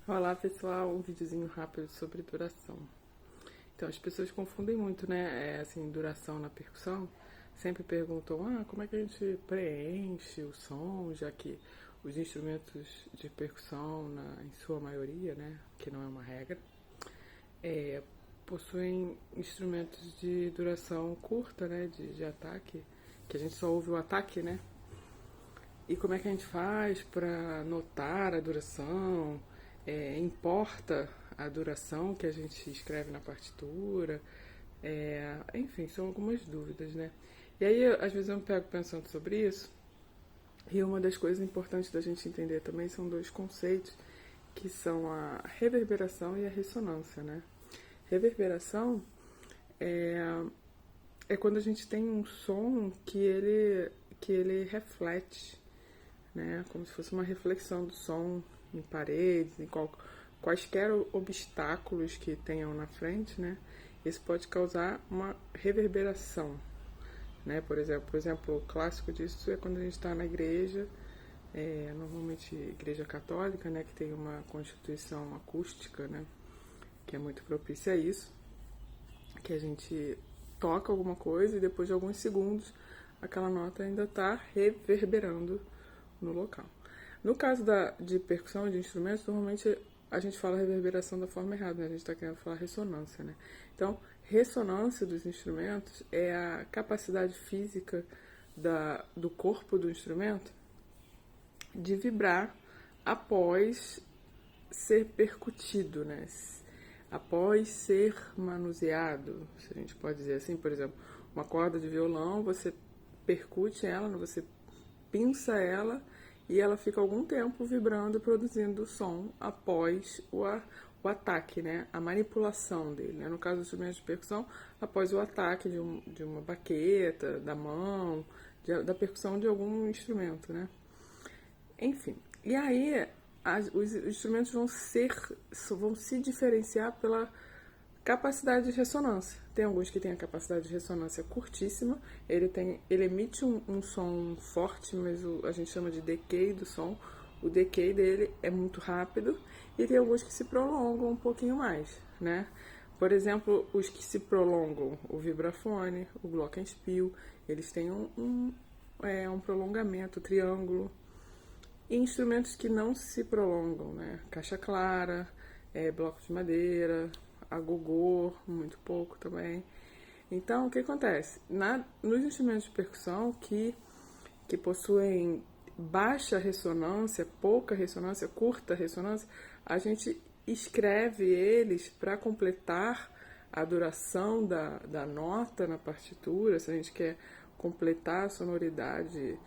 Olá pessoal, um videozinho rápido sobre duração. Então as pessoas confundem muito, né? Assim, duração na percussão. Sempre perguntam, como é que a gente preenche o som, já que os instrumentos de percussão, em sua maioria, né, que não é uma regra, é, possuem instrumentos de duração curta, né, de ataque, que a gente só ouve o ataque, né? E como é que a gente faz para notar a duração? Importa a duração que a gente escreve na partitura? Enfim, são algumas dúvidas, né? E aí, às vezes, eu me pego pensando sobre isso. E uma das coisas importantes da gente entender também são dois conceitos, que são a reverberação e a ressonância, né? Reverberação é quando a gente tem um som que ele reflete, né? Como se fosse uma reflexão do som em paredes, quaisquer obstáculos que tenham na frente, né? Isso pode causar uma reverberação, né? Por exemplo, o clássico disso é quando a gente está na igreja, normalmente igreja católica, né? Que tem uma constituição acústica, né? Que é muito propícia a isso, que a gente toca alguma coisa e depois de alguns segundos aquela nota ainda está reverberando no local. No caso de percussão e de instrumentos, normalmente a gente fala reverberação da forma errada, né? A gente está querendo falar ressonância, né? Então, ressonância dos instrumentos é a capacidade física do corpo do instrumento de vibrar após ser percutido, né? Após ser manuseado, se a gente pode dizer assim. Por exemplo, uma corda de violão, você percute ela, você pinça ela e ela fica algum tempo vibrando, produzindo som após o ataque, né? A manipulação dele, né? No caso dos instrumentos de percussão, após o ataque de uma baqueta, da mão, da percussão de algum instrumento, né? Enfim, e aí os instrumentos vão se diferenciar pela capacidade de ressonância. Tem alguns que têm a capacidade de ressonância curtíssima, ele emite um som forte, mas a gente chama de decay do som. O decay dele é muito rápido, e tem alguns que se prolongam um pouquinho mais, né? Por exemplo, os que se prolongam, o vibrafone, o glockenspiel, eles têm um prolongamento, triângulo. E instrumentos que não se prolongam, né? Caixa clara, bloco de madeira, agogô, muito pouco também. Então, o que acontece? Nos instrumentos de percussão que possuem baixa ressonância, pouca ressonância, curta ressonância, a gente escreve eles para completar a duração da nota na partitura. Se a gente quer completar a sonoridade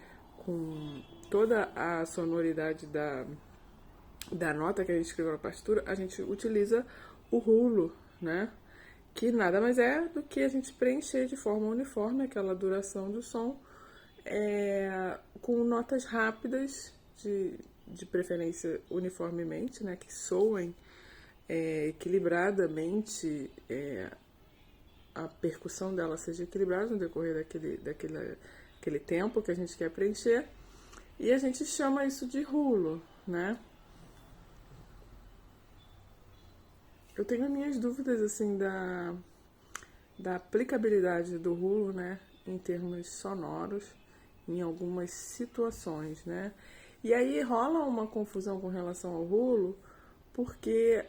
com toda a sonoridade da nota que a gente escreveu na partitura, a gente utiliza o rulo, né? Que nada mais é do que a gente preencher de forma uniforme aquela duração do som, com notas rápidas, de preferência uniformemente, né? Que soem equilibradamente, a percussão dela seja equilibrada no decorrer daquele tempo que a gente quer preencher. E a gente chama isso de rulo, né? Eu tenho minhas dúvidas, assim, da aplicabilidade do rulo, né? Em termos sonoros, em algumas situações, né? E aí rola uma confusão com relação ao rulo, porque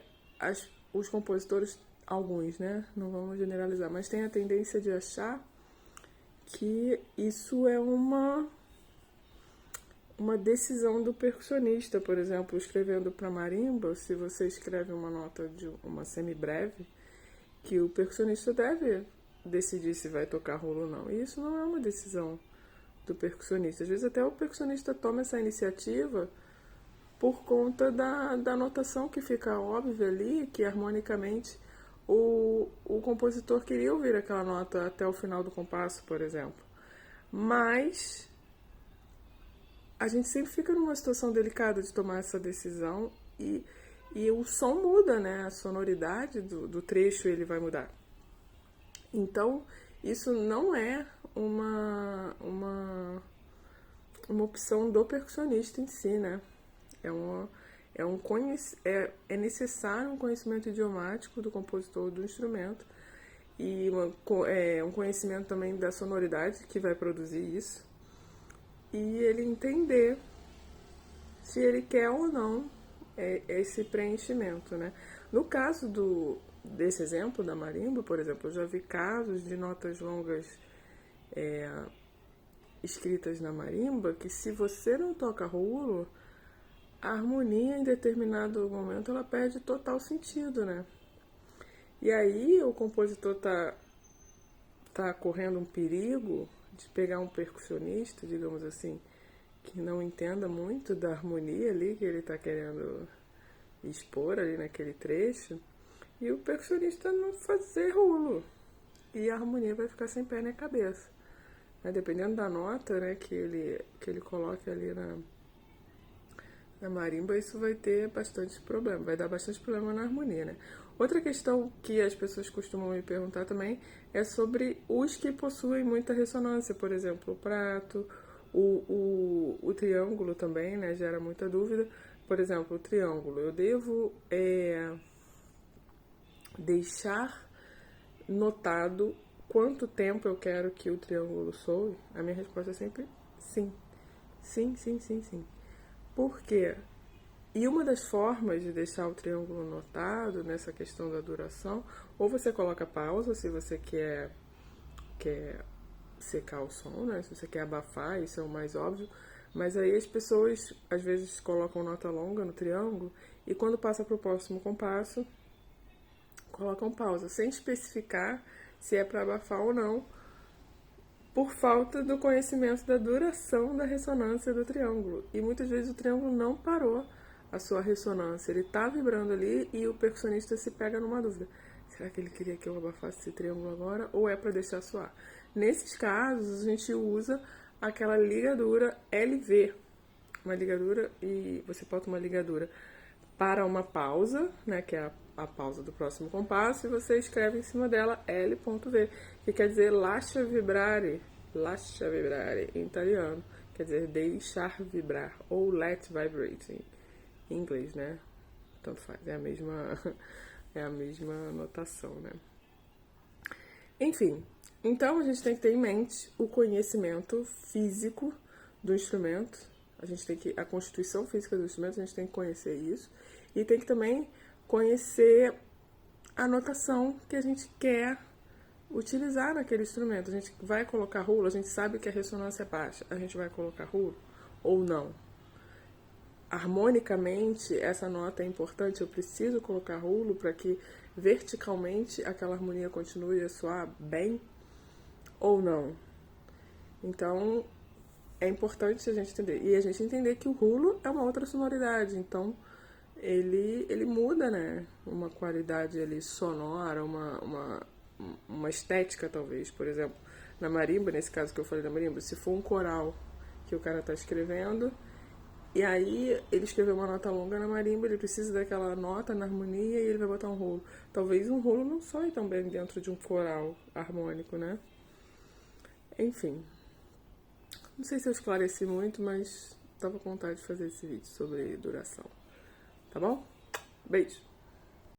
os compositores, alguns, né? Não vamos generalizar, mas tem a tendência de achar que isso é uma decisão do percussionista. Por exemplo, escrevendo para marimba, se você escreve uma nota de uma semibreve, que o percussionista deve decidir se vai tocar rolo ou não. E isso não é uma decisão do percussionista. Às vezes até o percussionista toma essa iniciativa por conta da notação que fica óbvia ali, que harmonicamente o compositor queria ouvir aquela nota até o final do compasso, por exemplo. Mas a gente sempre fica numa situação delicada de tomar essa decisão, e o som muda, né? A sonoridade do trecho ele vai mudar. Então, isso não é uma opção do percussionista em si, né? É necessário um conhecimento idiomático do compositor do instrumento e um conhecimento também da sonoridade que vai produzir isso, e ele entender se ele quer ou não esse preenchimento, né? No caso desse exemplo da marimba, por exemplo, eu já vi casos de notas longas escritas na marimba que, se você não toca rulo, a harmonia em determinado momento ela perde total sentido, né? E aí o compositor tá correndo um perigo de pegar um percussionista, digamos assim, que não entenda muito da harmonia ali que ele está querendo expor ali naquele trecho, e o percussionista não fazer rulo, e a harmonia vai ficar sem pé nem cabeça. Dependendo da nota, né, que ele coloque ali na marimba, isso vai ter bastante problema, vai dar bastante problema na harmonia, né? Outra questão que as pessoas costumam me perguntar também é sobre os que possuem muita ressonância, por exemplo, o prato, o triângulo também, né, gera muita dúvida. Por exemplo, o triângulo, eu devo deixar notado quanto tempo eu quero que o triângulo soe? A minha resposta é sempre sim. Sim, sim, sim, sim. Por quê? E uma das formas de deixar o triângulo notado nessa questão da duração, ou você coloca pausa se você quer secar o som, né? Se você quer abafar, isso é o mais óbvio. Mas aí as pessoas às vezes colocam nota longa no triângulo e quando passa para o próximo compasso, colocam pausa, sem especificar se é para abafar ou não, por falta do conhecimento da duração da ressonância do triângulo. E muitas vezes o triângulo não parou a sua ressonância, ele está vibrando ali e o percussionista se pega numa dúvida. Será que ele queria que eu abafasse esse triângulo agora ou é para deixar soar? Nesses casos, a gente usa aquela ligadura LV, uma ligadura, e você bota uma ligadura para uma pausa, né, que é a pausa do próximo compasso, e você escreve em cima dela L.V, que quer dizer lascia vibrare em italiano, quer dizer deixar vibrar, ou let vibrate em inglês, né? Tanto faz, é a mesma notação, né? Enfim, então a gente tem que ter em mente o conhecimento físico do instrumento, a constituição física do instrumento, a gente tem que conhecer isso, e tem que também conhecer a notação que a gente quer utilizar naquele instrumento. A gente vai colocar rulo, a gente sabe que a ressonância é baixa, a gente vai colocar rulo ou não? Harmonicamente, essa nota é importante, eu preciso colocar rulo para que verticalmente aquela harmonia continue a soar bem ou não? Então, é importante a gente entender. E a gente entender que o rulo é uma outra sonoridade, então ele muda, né? Uma qualidade ali sonora, uma estética, talvez. Por exemplo, na marimba, nesse caso que eu falei da marimba, se for um coral que o cara está escrevendo, e aí ele escreveu uma nota longa na marimba, ele precisa daquela nota na harmonia e ele vai botar um rolo. Talvez um rolo não soe tão bem dentro de um coral harmônico, né? Enfim. Não sei se eu esclareci muito, mas estava com vontade de fazer esse vídeo sobre duração. Tá bom? Beijo!